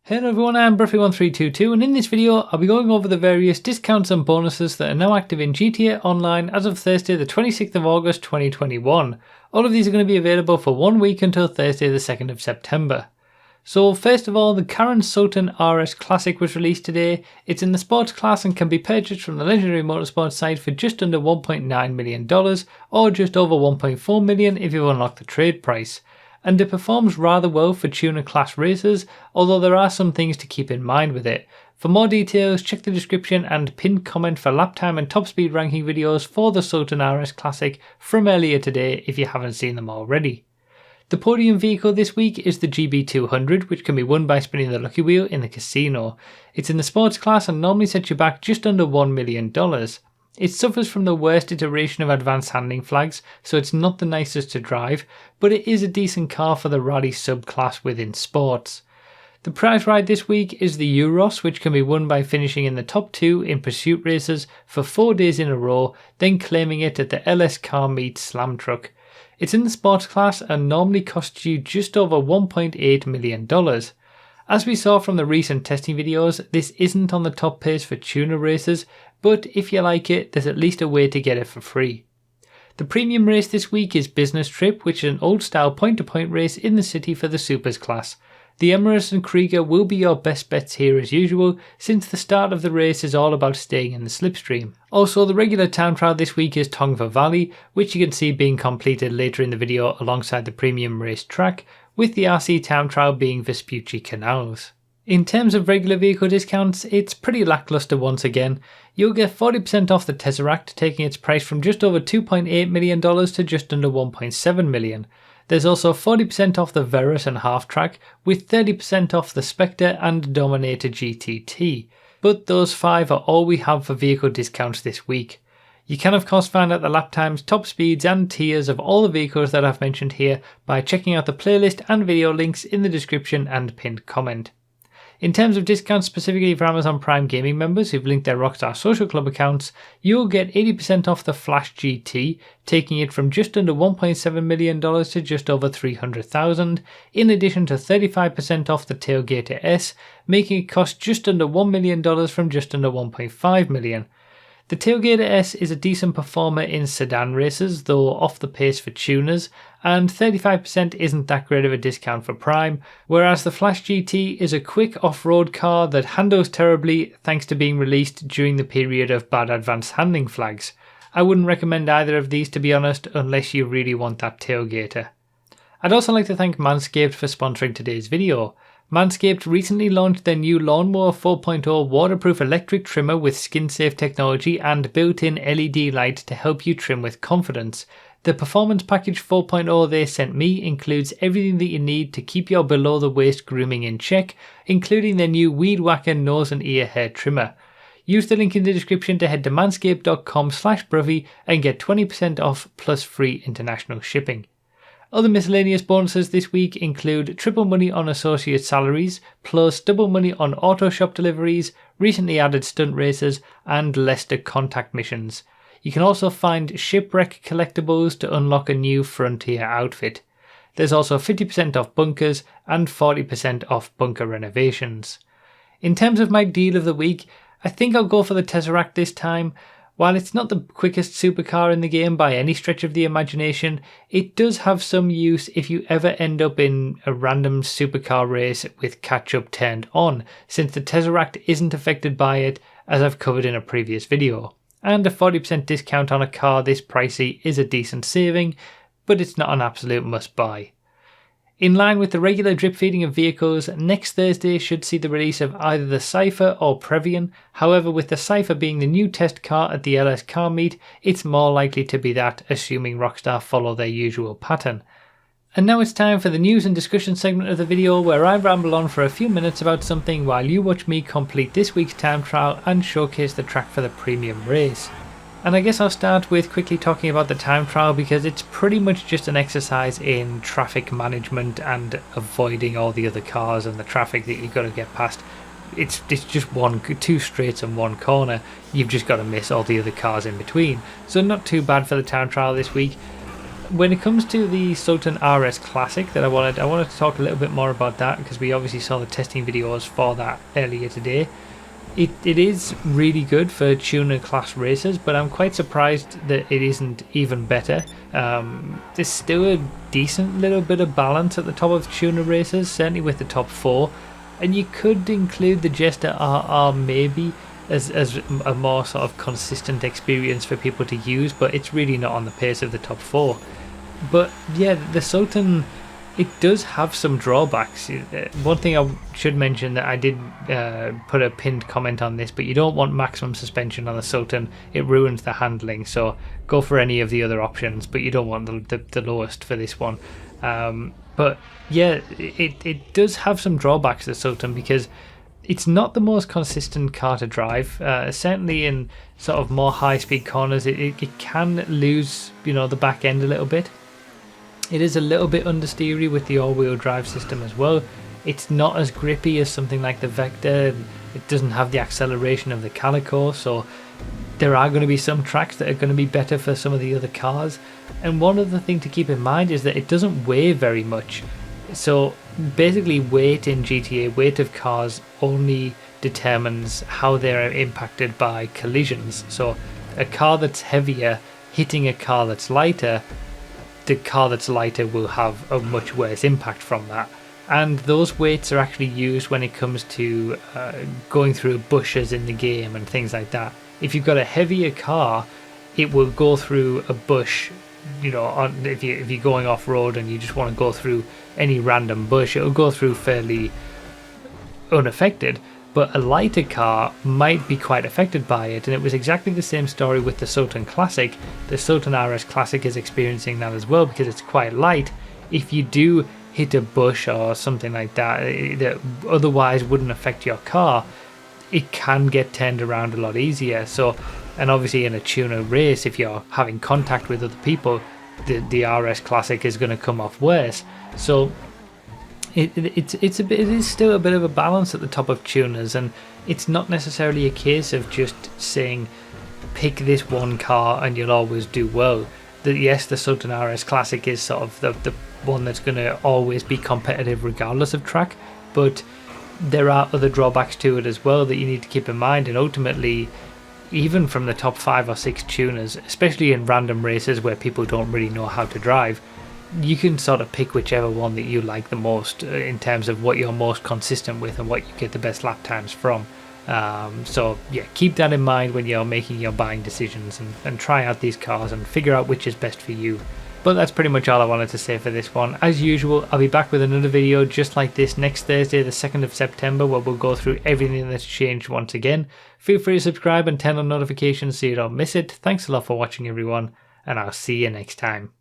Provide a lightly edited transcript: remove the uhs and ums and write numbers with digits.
Hello everyone, I'm Bruffy1322 and in this video I'll be going over the various discounts and bonuses that are now active in GTA Online as of Thursday the 26th of August 2021. All of these are going to be available for 1 week until Thursday the 2nd of September. So first of all, the Karin Sultan RS Classic was released today. It's in the sports class and can be purchased from the Legendary Motorsports site for just under $1.9 million or just over $1.4 million if you unlock the trade price. And it performs rather well for tuner class races, although there are some things to keep in mind with it. For more details, check the description and pinned comment for lap time and top speed ranking videos for the Sultan RS Classic from earlier today if you haven't seen them already. The podium vehicle this week is the GB200, which can be won by spinning the lucky wheel in the casino. It's in the sports class and normally sets you back just under $1 million. It suffers from the worst iteration of advanced handling flags, so it's not the nicest to drive, but it is a decent car for the rally subclass within sports. The prize ride this week is the Euros, which can be won by finishing in the top 2 in pursuit races for 4 days in a row, then claiming it at the LS Car Meet Slam Truck. It's in the sports class and normally costs you just over $1.8 million. As we saw from the recent testing videos, this isn't on the top pace for tuner races, but if you like it, there's at least a way to get it for free. The premium race this week is Business Trip, which is an old style point-to-point race in the city for the Supers class. The Emirates and Krieger will be your best bets here as usual, since the start of the race is all about staying in the slipstream. Also, the regular town trial this week is Tongva Valley, which you can see being completed later in the video alongside the premium race track, with the RC town trial being Vespucci Canals. In terms of regular vehicle discounts, it's pretty lackluster once again. You'll get 40% off the Tesseract, taking its price from just over $2.8 million to just under $1.7 million. There's also 40% off the Verus and Half Track, with 30% off the Spectre and Dominator GTT. But those 5 are all we have for vehicle discounts this week. You can of course find out the lap times, top speeds and tiers of all the vehicles that I've mentioned here by checking out the playlist and video links in the description and pinned comment. In terms of discounts specifically for Amazon Prime Gaming members who've linked their Rockstar Social Club accounts, you'll get 80% off the Flash GT, taking it from just under $1.7 million to just over $300,000, in addition to 35% off the Tailgater S, making it cost just under $1 million from just under $1.5 million. The Tailgater S is a decent performer in sedan races, though off the pace for tuners, and 35% isn't that great of a discount for Prime, whereas the Flash GT is a quick off-road car that handles terribly thanks to being released during the period of bad advanced handling flags. I wouldn't recommend either of these to be honest, unless you really want that Tailgater. I'd also like to thank Manscaped for sponsoring today's video. Manscaped recently launched their new Lawnmower 4.0 waterproof electric trimmer with skin-safe technology and built-in LED light to help you trim with confidence. The Performance Package 4.0 they sent me includes everything that you need to keep your below-the-waist grooming in check, including their new Weed Whacker nose and ear hair trimmer. Use the link in the description to head to manscaped.com/Bruffy and get 20% off plus free international shipping. Other miscellaneous bonuses this week include triple money on associate salaries, plus double money on auto shop deliveries, recently added stunt races, and Leicester contact missions. You can also find shipwreck collectibles to unlock a new Frontier outfit. There's also 50% off bunkers and 40% off bunker renovations. In terms of my deal of the week, I think I'll go for the Tesseract this time. While it's not the quickest supercar in the game by any stretch of the imagination, it does have some use if you ever end up in a random supercar race with catch-up turned on, since the Tesseract isn't affected by it, as I've covered in a previous video. And a 40% discount on a car this pricey is a decent saving, but it's not an absolute must-buy. In line with the regular drip feeding of vehicles, next Thursday should see the release of either the Cypher or Previon. However, with the Cypher being the new test car at the LS Car Meet, it's more likely to be that, assuming Rockstar follow their usual pattern. And now it's time for the news and discussion segment of the video, where I ramble on for a few minutes about something while you watch me complete this week's time trial and showcase the track for the premium race. And I guess I'll start with quickly talking about the time trial because it's pretty much just an exercise in traffic management and avoiding all the other cars and the traffic that you've got to get past. It's just 2 straights and 1 corner. You've just got to miss all the other cars in between. So not too bad for the time trial this week. when it comes to the Sultan RS Classic, that I wanted to talk a little bit more about that, because we obviously saw the testing videos for that earlier today. It is really good for tuner class races, but I'm quite surprised that it isn't even better. There's still a decent little bit of balance at the top of tuner races, certainly with the top 4, and you could include the Jester RR maybe as a more sort of consistent experience for people to use, but it's really not on the pace of the top 4. But yeah, the Sultan, it does have some drawbacks. One thing I should mention, that I did put a pinned comment on this, but you don't want maximum suspension on the Sultan. It ruins the handling, so go for any of the other options, but you don't want the lowest for this one. But yeah, it does have some drawbacks, the Sultan, because it's not the most consistent car to drive. Certainly in sort of more high-speed corners, it can lose, the back end a little bit. It is a little bit understeery with the all-wheel drive system as well. It's not as grippy as something like the Vector. It doesn't have the acceleration of the Calico, so there are going to be some tracks that are going to be better for some of the other cars. And one other thing to keep in mind is that it doesn't weigh very much. So basically, weight in GTA, weight of cars only determines how they're impacted by collisions. So a car that's heavier hitting a car that's lighter, the car that's lighter will have a much worse impact from that. And those weights are actually used when it comes to going through bushes in the game and things like that. If you've got a heavier car, it will go through a bush, if you're going off-road and you just want to go through any random bush, it'll go through fairly unaffected. But a lighter car might be quite affected by it, and it was exactly the same story with the Sultan Classic. The Sultan RS Classic is experiencing that as well, because it's quite light. If you do hit a bush or something like that that otherwise wouldn't affect your car, it can get turned around a lot easier. So, and obviously in a tuner race, if you're having contact with other people, the RS Classic is going to come off worse. So it is still a bit of a balance at the top of tuners, and it's not necessarily a case of just saying pick this one car and you'll always do well. Yes, the Sultan RS Classic is sort of the one that's going to always be competitive regardless of track, but there are other drawbacks to it as well that you need to keep in mind. And ultimately, even from the top 5 or 6 tuners, especially in random races where people don't really know how to drive, you can sort of pick whichever one that you like the most in terms of what you're most consistent with and what you get the best lap times from. So yeah, keep that in mind when you're making your buying decisions, and try out these cars and figure out which is best for you. But that's pretty much all I wanted to say for this one. As usual, I'll be back with another video just like this next Thursday, the 2nd of September, where we'll go through everything that's changed once again. Feel free to subscribe and turn on notifications so you don't miss it. Thanks a lot for watching, everyone, and I'll see you next time.